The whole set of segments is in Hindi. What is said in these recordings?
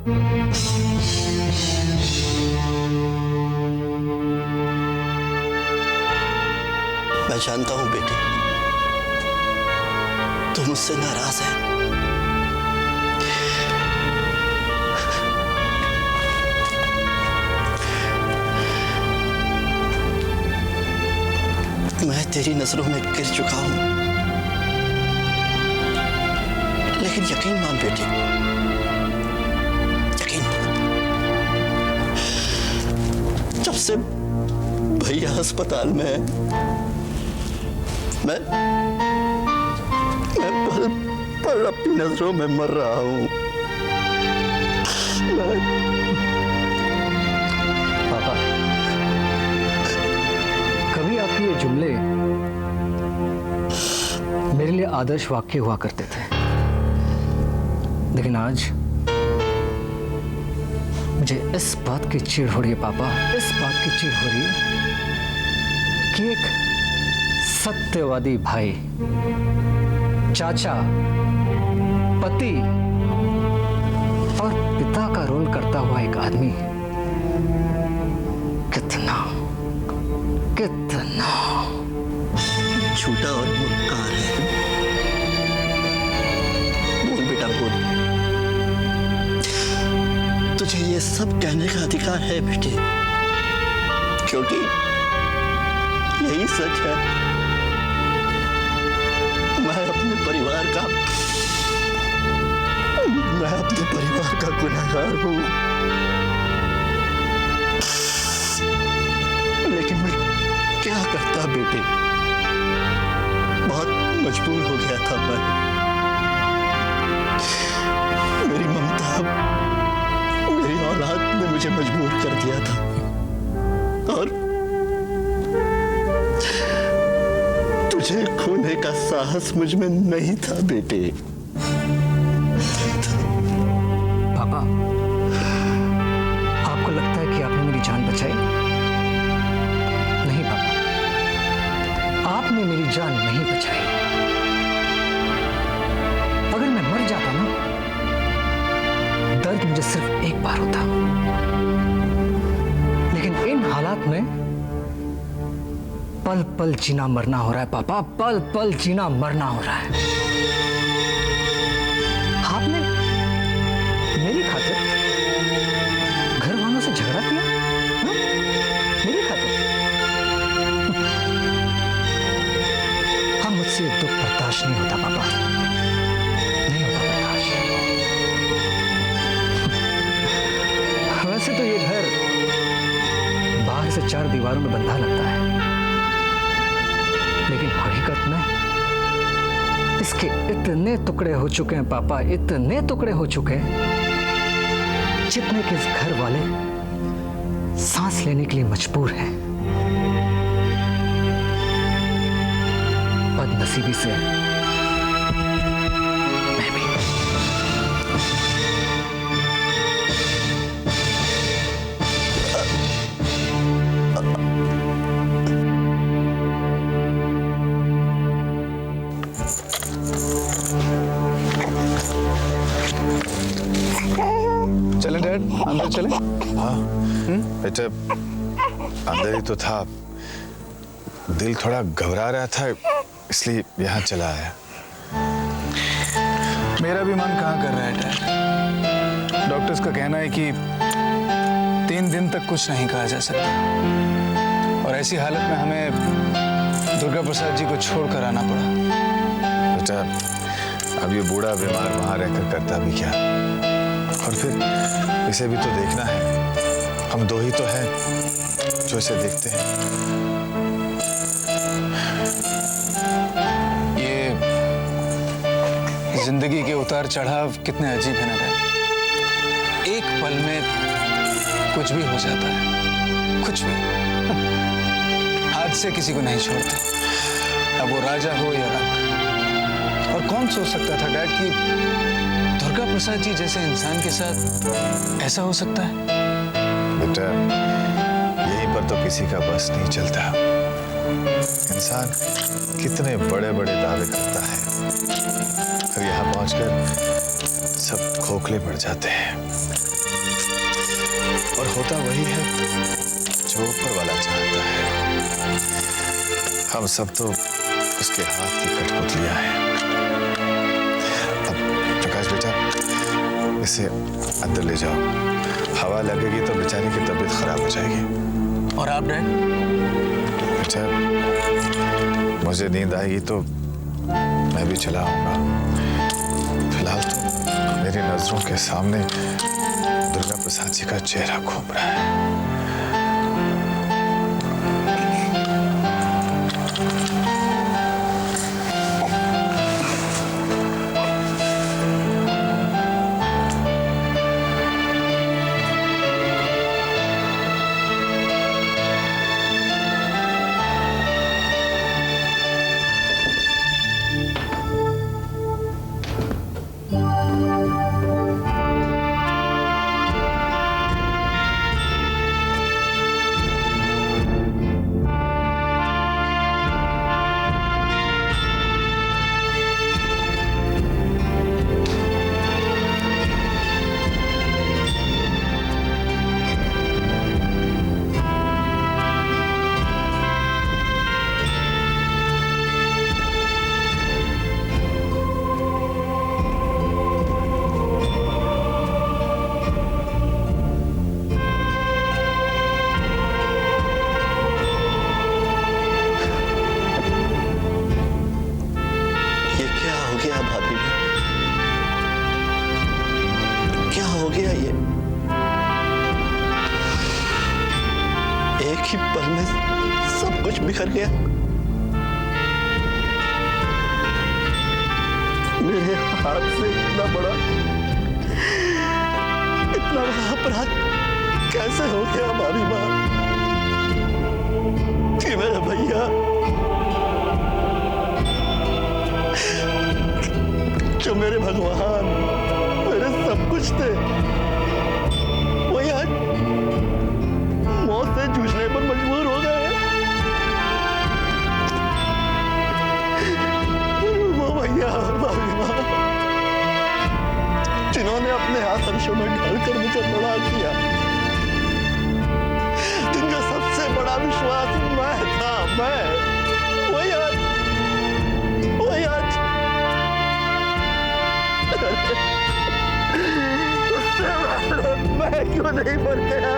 मैं जानता हूं बेटी, तुम मुझसे नाराज है। मैं तेरी नजरों में गिर चुका हूं, लेकिन यकीन मान बेटी, यकीन मान। जब से भैया अस्पताल में है, मैं पल पल अपनी नजरों में मर रहा हूं। पापा, कभी आपके ये जुमले मेरे लिए आदर्श वाक्य हुआ करते थे, लेकिन आज मुझे इस बात की चिढ़ हो रही है पापा, इस बात की चिढ़ हो रही है कि एक सत्यवादी भाई, चाचा, पति और पिता का रोल करता हुआ एक आदमी कितना कितना झूठा और मक्कार है। बोल बेटा बोल, तुझे ये सब कहने का अधिकार है बेटे, क्योंकि यही सच है। मैं अपने परिवार का गुनहगार हूं, लेकिन मैं क्या करता बेटे, बहुत मजबूर हो गया था मैं। मेरी ममता, मेरी औलाद ने मुझे मजबूर कर दिया था, और तुझे खोने का साहस मुझ में नहीं था बेटे। पापा, आपको लगता है कि आपने मेरी जान बचाई? नहीं पापा, आपने मेरी जान नहीं बचाई। अगर मैं मर जाता ना, दर्द मुझे सिर्फ एक बार होता, लेकिन इन हालात में पल पल जीना मरना हो रहा है पापा, पल पल जीना मरना हो रहा है। आपने मेरी खातिर घर वालों से झगड़ा किया, हा? मेरी खातिर? हाँ, मुझसे दुख बर्दाश्त नहीं होता पापा, नहीं होता बर्दाश्त। वैसे तो ये घर बाहर से 4 दीवारों में बंधा लगता है, लेकिन हकीकत में इसके इतने टुकड़े हो चुके हैं पापा, इतने टुकड़े हो चुके हैं जितने कि इस घर वाले सांस लेने के लिए मजबूर हैं। बदनसीबी से मैं भी। चलें डैड, अंदर चलें? हाँ बेटा, अंदर ही तो था, दिल थोड़ा घबरा रहा था, इसलिए यहाँ चला आया। मेरा भी मन कहाँ कर रहा है डैड। डॉक्टर्स का कहना है कि 3 दिन तक कुछ नहीं कहा जा सकता, और ऐसी हालत में हमें दुर्गा प्रसाद जी को छोड़कर आना पड़ा। बेटा, अब ये बूढ़ा बीमार वहाँ रहकर करता भी क्या, और फिर इसे भी तो देखना है। हम 2 ही तो हैं जो इसे देखते हैं। ये जिंदगी के उतार चढ़ाव कितने अजीब है ना डैड। एक पल में कुछ भी हो जाता है, कुछ भी। हाथ से किसी को नहीं छोड़ते, अब वो राजा हो या रंक। और कौन सोच सकता था डैड कि दुर्गा प्रसाद जी जैसे इंसान के साथ ऐसा हो सकता है। बेटा, यहीं पर तो किसी का बस नहीं चलता। इंसान कितने बड़े बड़े दावे करता है, फिर यहाँ पहुंचकर सब खोखले पड़ जाते हैं। और होता वही है जो ऊपर वाला चाहता है। हम सब तो उसके हाथ की कठपुतलियां हैं। अब प्रकाश बेटा, इसे अंदर ले जाओ, हवा लगेगी तो बेचारी की तबीयत खराब हो जाएगी। और आप डैड? अच्छा, मुझे नींद आएगी तो मैं भी चला आऊंगा। फिलहाल तो मेरी नजरों के सामने दुर्गा प्रसाद जी का चेहरा घूम रहा है। ही पल में सब कुछ बिखर गया। मेरे हाथ से इतना बड़ा अपराध कैसे हो गया हमारी माँ कि मेरे भैया जो मेरे भगवान मेरे सब कुछ थे वो यार मौत से जूझने पर मजबूर हो गए। वो भैया जिन्होंने अपने आदर्शों में ढलकर मुझे बड़ा किया, जिनका सबसे बड़ा विश्वास मैं था, वो यार मैं क्यों नहीं मर गया?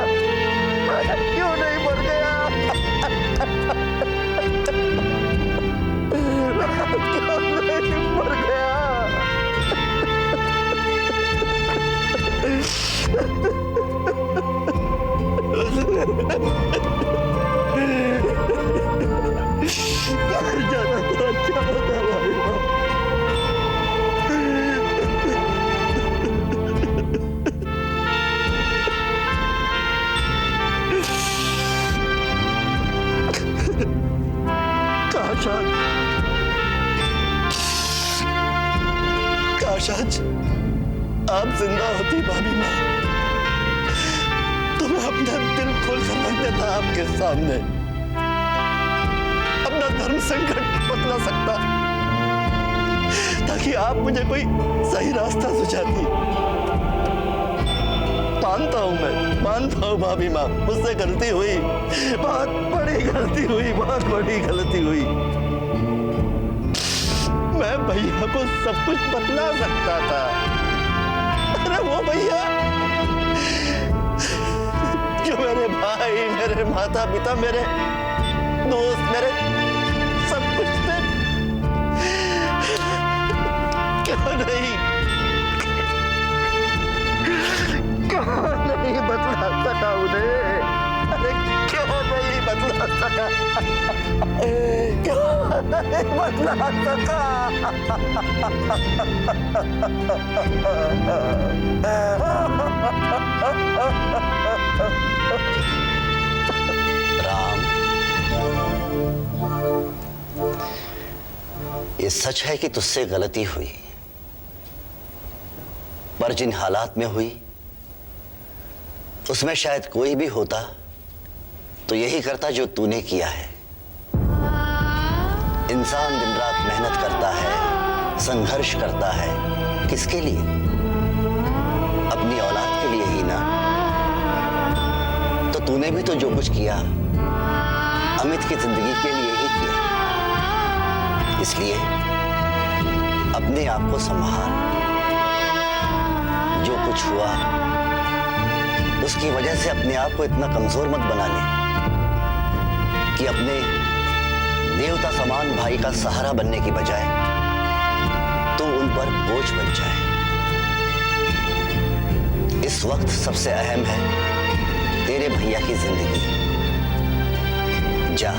मैं क्यों नहीं मर गया? क्यों नहीं मर गया? जाना तो अच्छा होता भाई। काश आज आप जिंदा होती भाभी माँ, तो मैं अपना दिल खोलकर रख देता आपके सामने, अपना धर्म संकट बतला सकता, ताकि आप मुझे कोई सही रास्ता सुझाती। मानता हूँ भाभी माँ, मुझसे गलती हुई, बहुत बड़ी गलती हुई, बहुत बड़ी गलती हुई। मैं भैया को सब कुछ बतला सकता था। अरे वो भैया जो मेरे भाई, मेरे माता पिता, मेरे दोस्त, मेरे सब कुछ थे, क्यों नहीं बतला सका उन्हें? अरे क्यों नहीं बतला सका? क्यों नहीं बतला सका? राम, ये सच है कि तुझसे गलती हुई, पर जिन हालात में हुई उसमें शायद कोई भी होता तो यही करता जो तूने किया है। इंसान दिन रात मेहनत करता है, संघर्ष करता है, किसके लिए? अपनी औलाद के लिए ही ना। तूने भी तो जो कुछ किया अमित की जिंदगी के लिए ही किया। इसलिए अपने आप को संभाल। जो कुछ हुआ उसकी वजह से अपने आप को इतना कमजोर मत बना ले कि अपने देवता समान भाई का सहारा बनने की बजाय तू उन पर बोझ बन जाए। इस वक्त सबसे अहम है तेरे भैया की जिंदगी। जा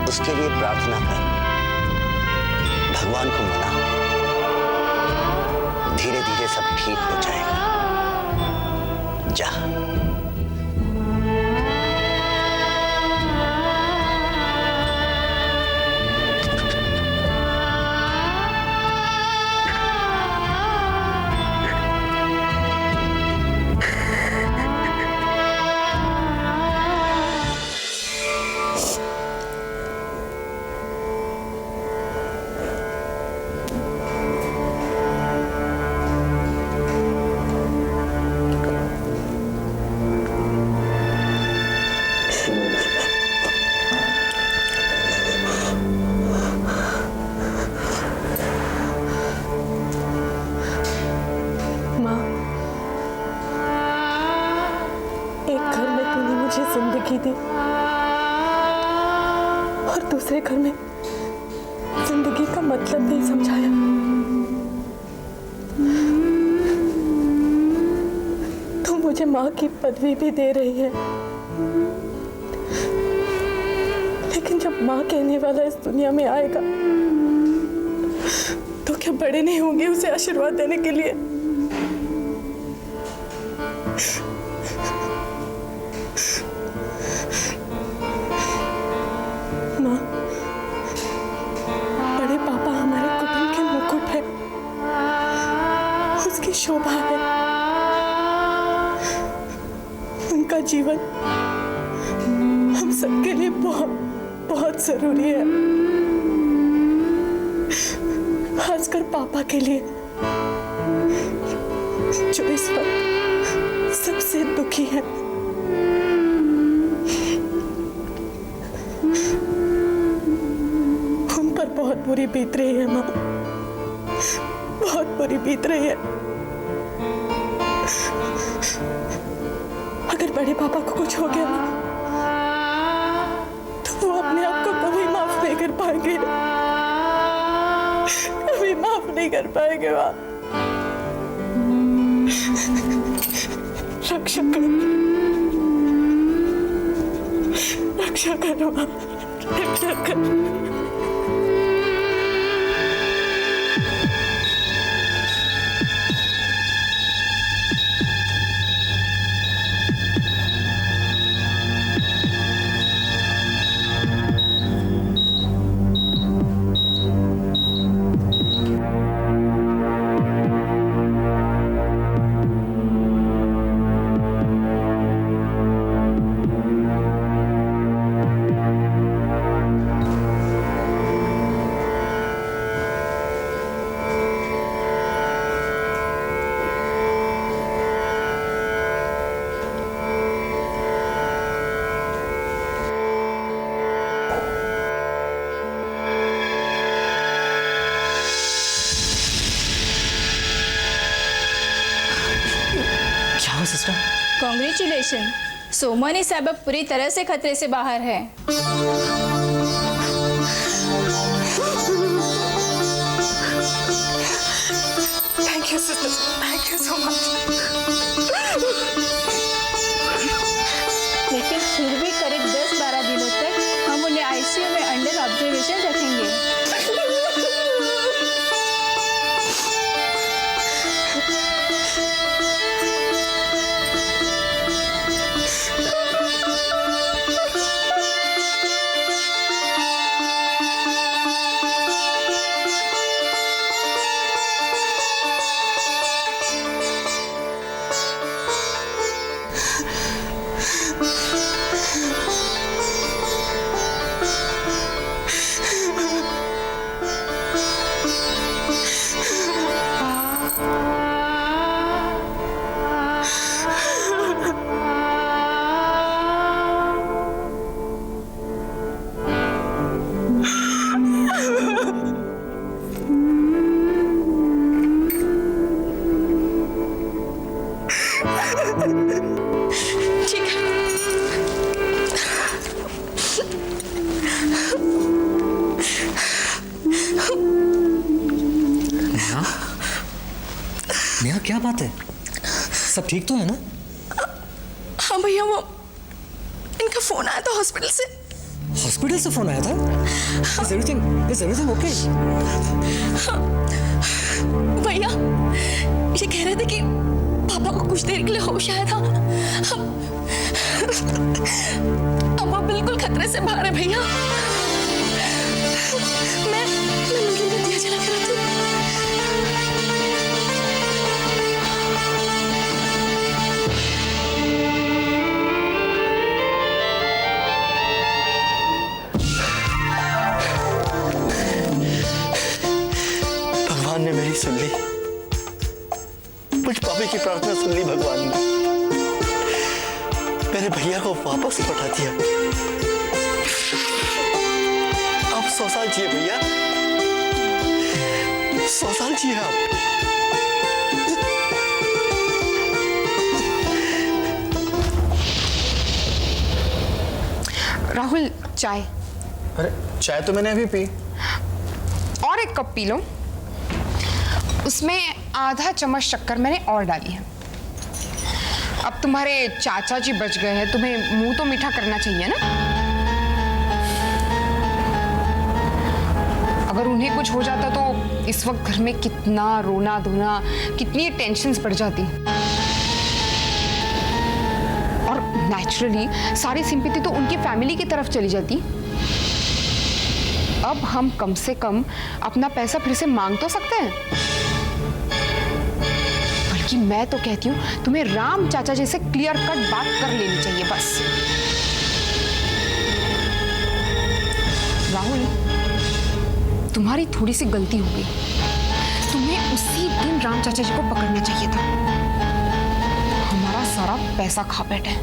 उसके लिए प्रार्थना कर, भगवान को मना। धीरे धीरे सब ठीक हो जाएगा। जा। जिंदगी दी और दूसरे घर में जिंदगी का मतलब नहीं समझाया। तू मुझे माँ की पदवी भी दे रही है, लेकिन जब माँ कहने वाला इस दुनिया में आएगा तो क्या बड़े नहीं होंगे उसे आशीर्वाद देने के लिए? माँ, बड़े पापा हमारे कुटुंब के मुकुट है, उसकी शोभा है। उनका जीवन हम सबके लिए बहुत बहुत जरूरी है, खासकर पापा के लिए जो इस वक्त सबसे दुखी है। उन पर बहुत बुरी बीत रही है माँ, बहुत बुरी बीत रही है। अगर बड़े पापा को कुछ हो गया ना तो वो अपने आप को कभी माफ नहीं कर पाएंगे, कभी माफ नहीं कर पाएंगे माँ। रक्षा करो, रक्षा करो माँ, रक्षा करो। सिस्टर, कॉन्ग्रेचुलेशन, सोमनी साहब अब पूरी तरह से खतरे से बाहर है। Thank you sister, thank you so much. लेकिन फिर भी करीब 10-12 दिनों तक हम उन्हें आईसीयू में अंडर ऑब्जर्वेशन रखेंगे। ठीक है। नेहा, क्या बात है? सब ठीक तो है ना? हाँ भैया, वो इनका फोन आया था हॉस्पिटल से। हॉस्पिटल से फोन आया था? Is everything okay? भैया ये कह रहे थे कि पापा को कुछ देर के लिए होश आया था। अब वो बिल्कुल खतरे से बाहर है भैया। मैं नमकीन का दिया जला कर रखती हूँ। भगवान ने मेरी सुन ली, मुझ पापी की प्रार्थना सुन ली भगवान ने। मेरे भैया को वापस लौटा दिया। आप 100 साल जिए भैया, 100 साल जिए आप। राहुल, चाय। अरे चाय तो मैंने अभी पी। और एक कप पी लो। उसमें आधा चम्मच शक्कर मैंने और डाली है। अब तुम्हारे चाचा जी बच गए हैं, तुम्हें मुंह तो मीठा करना चाहिए ना। अगर उन्हें कुछ हो जाता तो इस वक्त घर में कितना रोना धोना, कितनी टेंशन्स बढ़ जाती। और नेचुरली सारी सिंपैथी तो उनकी फैमिली की तरफ चली जाती। अब हम कम से कम अपना पैसा फिर से मांग तो सकते हैं। बल्कि मैं तो कहती हूँ तुम्हें राम चाचा जी से क्लियर कट बात कर लेनी चाहिए बस। राहुल, तुम्हारी थोड़ी सी गलती हो गई। तुम्हें उसी दिन राम चाचा जी को पकड़ना चाहिए था। हमारा सारा पैसा खा बैठे।